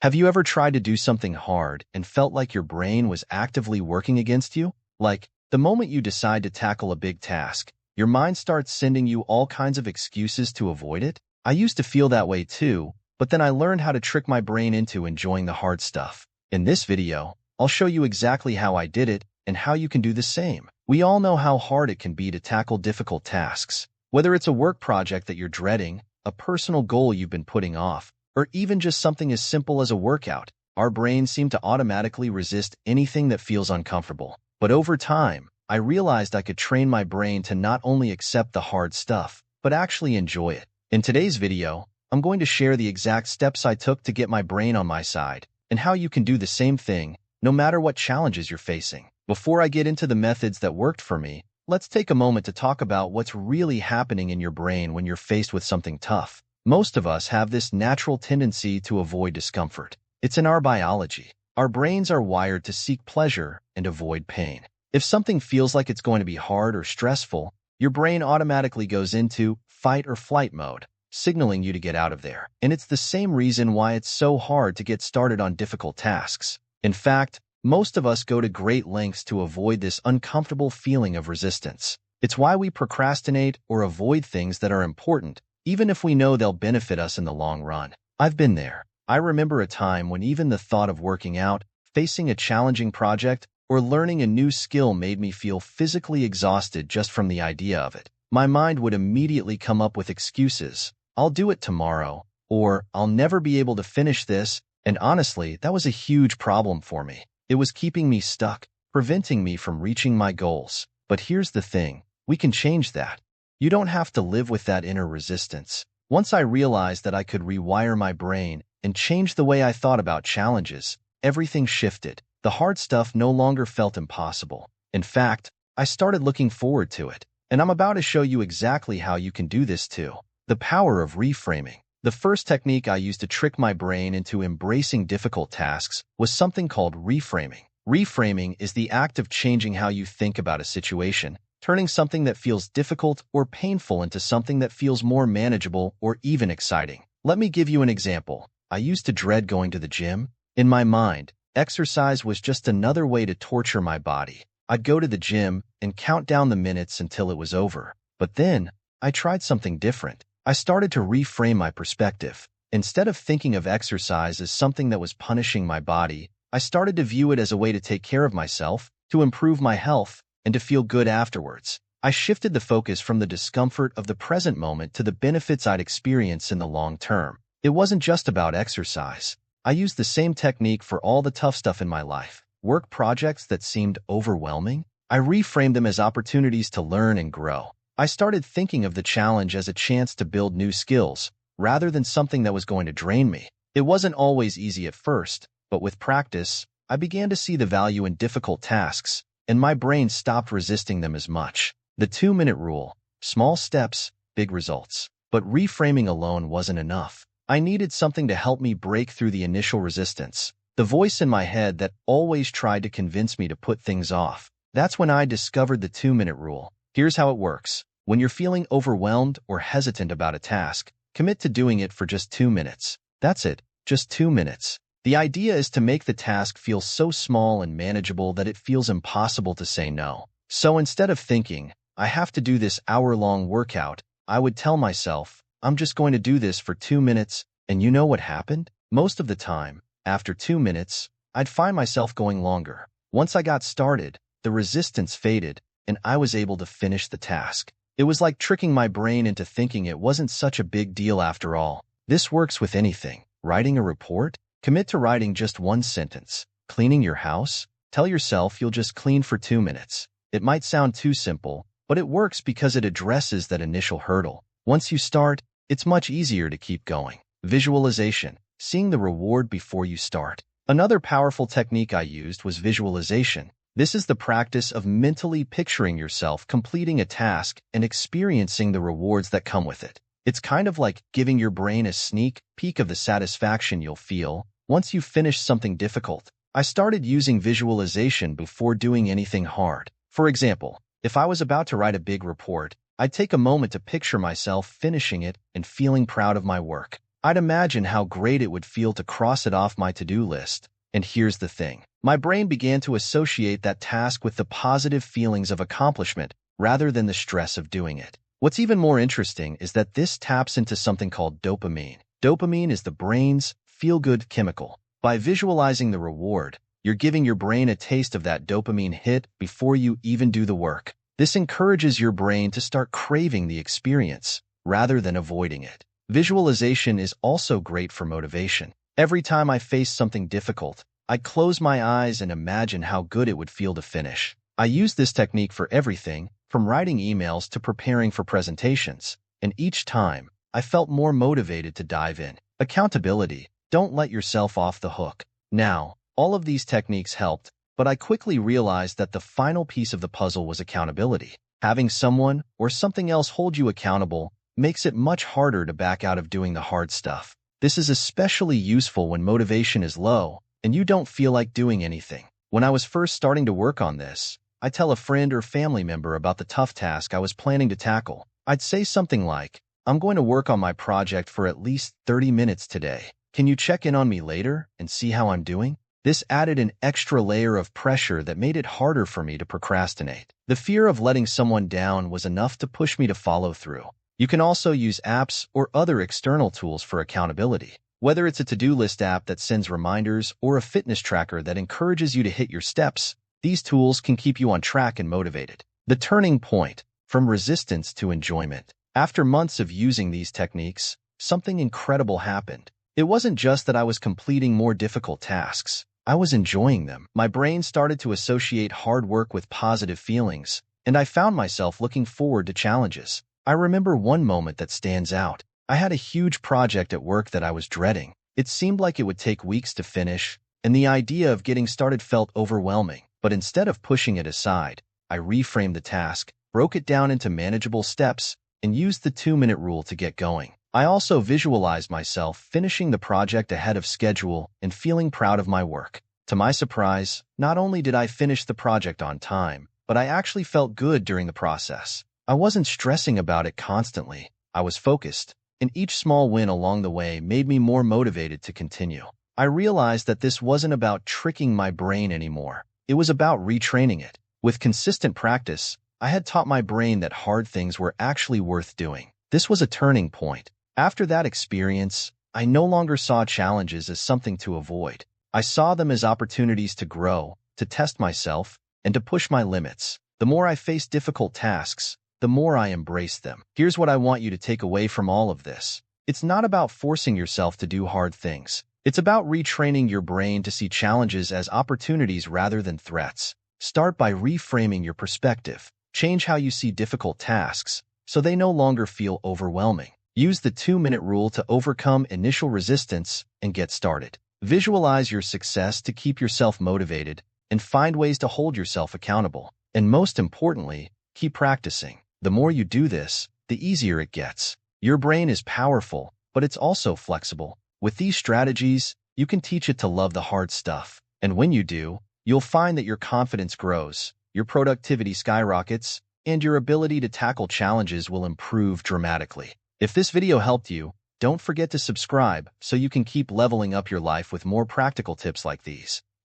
Have you ever tried to do something hard and felt like your brain was actively working against you? Like, the moment you decide to tackle a big task, your mind starts sending you all kinds of excuses to avoid it? I used to feel that way too, but then I learned how to trick my brain into enjoying the hard stuff. In this video, I'll show you exactly how I did it and how you can do the same. We all know how hard it can be to tackle difficult tasks. Whether it's a work project that you're dreading, a personal goal you've been putting off, or even just something as simple as a workout, our brains seem to automatically resist anything that feels uncomfortable. But over time, I realized I could train my brain to not only accept the hard stuff, but actually enjoy it. In today's video, I'm going to share the exact steps I took to get my brain on my side, and how you can do the same thing, no matter what challenges you're facing. Before I get into the methods that worked for me, let's take a moment to talk about what's really happening in your brain when you're faced with something tough. Most of us have this natural tendency to avoid discomfort. It's in our biology. Our brains are wired to seek pleasure and avoid pain. If something feels like it's going to be hard or stressful, your brain automatically goes into fight or flight mode, signaling you to get out of there. And it's the same reason why it's so hard to get started on difficult tasks. In fact, most of us go to great lengths to avoid this uncomfortable feeling of resistance. It's why we procrastinate or avoid things that are important, even if we know they'll benefit us in the long run. I've been there. I remember a time when even the thought of working out, facing a challenging project, or learning a new skill made me feel physically exhausted just from the idea of it. My mind would immediately come up with excuses. I'll do it tomorrow, or I'll never be able to finish this, and honestly, that was a huge problem for me. It was keeping me stuck, preventing me from reaching my goals. But here's the thing, we can change that. You don't have to live with that inner resistance. Once I realized that I could rewire my brain and change the way I thought about challenges, everything shifted. The hard stuff no longer felt impossible. In fact, I started looking forward to it. And I'm about to show you exactly how you can do this too. The power of reframing. The first technique I used to trick my brain into embracing difficult tasks was something called reframing. Reframing is the act of changing how you think about a situation, turning something that feels difficult or painful into something that feels more manageable or even exciting. Let me give you an example. I used to dread going to the gym. In my mind, exercise was just another way to torture my body. I'd go to the gym and count down the minutes until it was over. But then, I tried something different. I started to reframe my perspective. Instead of thinking of exercise as something that was punishing my body, I started to view it as a way to take care of myself, to improve my health, and to feel good afterwards. I shifted the focus from the discomfort of the present moment to the benefits I'd experience in the long term. It wasn't just about exercise. I used the same technique for all the tough stuff in my life. Work projects that seemed overwhelming, I reframed them as opportunities to learn and grow. I started thinking of the challenge as a chance to build new skills, rather than something that was going to drain me. It wasn't always easy at first, but with practice, I began to see the value in difficult tasks, and my brain stopped resisting them as much. The 2-minute rule: small steps, big results. But reframing alone wasn't enough. I needed something to help me break through the initial resistance. The voice in my head that always tried to convince me to put things off. That's when I discovered the 2-minute rule. Here's how it works. When you're feeling overwhelmed or hesitant about a task, commit to doing it for just 2 minutes. That's it, just 2 minutes. The idea is to make the task feel so small and manageable that it feels impossible to say no. So instead of thinking, I have to do this hour-long workout, I would tell myself, I'm just going to do this for 2 minutes, and you know what happened? Most of the time, after 2 minutes, I'd find myself going longer. Once I got started, the resistance faded, and I was able to finish the task. It was like tricking my brain into thinking it wasn't such a big deal after all. This works with anything. Writing a report? Commit to writing just 1 sentence. Cleaning your house? Tell yourself you'll just clean for 2 minutes. It might sound too simple, but it works because it addresses that initial hurdle. Once you start, it's much easier to keep going. Visualization. Seeing the reward before you start. Another powerful technique I used was visualization. This is the practice of mentally picturing yourself completing a task and experiencing the rewards that come with it. It's kind of like giving your brain a sneak peek of the satisfaction you'll feel once you've finished something difficult. I started using visualization before doing anything hard. For example, if I was about to write a big report, I'd take a moment to picture myself finishing it and feeling proud of my work. I'd imagine how great it would feel to cross it off my to-do list. And here's the thing. My brain began to associate that task with the positive feelings of accomplishment rather than the stress of doing it. What's even more interesting is that this taps into something called dopamine. Dopamine is the brain's feel-good chemical. By visualizing the reward, you're giving your brain a taste of that dopamine hit before you even do the work. This encourages your brain to start craving the experience rather than avoiding it. Visualization is also great for motivation. Every time I face something difficult, I close my eyes and imagine how good it would feel to finish. I use this technique for everything, from writing emails to preparing for presentations, and each time, I felt more motivated to dive in. Accountability. Don't let yourself off the hook. Now, all of these techniques helped, but I quickly realized that the final piece of the puzzle was accountability. Having someone or something else hold you accountable makes it much harder to back out of doing the hard stuff. This is especially useful when motivation is low and you don't feel like doing anything. When I was first starting to work on this, I'd tell a friend or family member about the tough task I was planning to tackle. I'd say something like, "I'm going to work on my project for at least 30 minutes today. Can you check in on me later and see how I'm doing?" This added an extra layer of pressure that made it harder for me to procrastinate. The fear of letting someone down was enough to push me to follow through. You can also use apps or other external tools for accountability. Whether it's a to-do list app that sends reminders or a fitness tracker that encourages you to hit your steps, these tools can keep you on track and motivated. The turning point, from resistance to enjoyment. After months of using these techniques, something incredible happened. It wasn't just that I was completing more difficult tasks. I was enjoying them. My brain started to associate hard work with positive feelings, and I found myself looking forward to challenges. I remember one moment that stands out. I had a huge project at work that I was dreading. It seemed like it would take weeks to finish, and the idea of getting started felt overwhelming. But instead of pushing it aside, I reframed the task, broke it down into manageable steps, and used the 2-minute rule to get going. I also visualized myself finishing the project ahead of schedule and feeling proud of my work. To my surprise, not only did I finish the project on time, but I actually felt good during the process. I wasn't stressing about it constantly. I was focused, and each small win along the way made me more motivated to continue. I realized that this wasn't about tricking my brain anymore. It was about retraining it. With consistent practice, I had taught my brain that hard things were actually worth doing. This was a turning point. After that experience, I no longer saw challenges as something to avoid. I saw them as opportunities to grow, to test myself, and to push my limits. The more I faced difficult tasks, the more I embraced them. Here's what I want you to take away from all of this. It's not about forcing yourself to do hard things. It's about retraining your brain to see challenges as opportunities rather than threats. Start by reframing your perspective. Change how you see difficult tasks so they no longer feel overwhelming. Use the 2-minute rule to overcome initial resistance and get started. Visualize your success to keep yourself motivated and find ways to hold yourself accountable. And most importantly, keep practicing. The more you do this, the easier it gets. Your brain is powerful, but it's also flexible. With these strategies, you can teach it to love the hard stuff. And when you do, you'll find that your confidence grows, your productivity skyrockets, and your ability to tackle challenges will improve dramatically. If this video helped you, don't forget to subscribe so you can keep leveling up your life with more practical tips like these.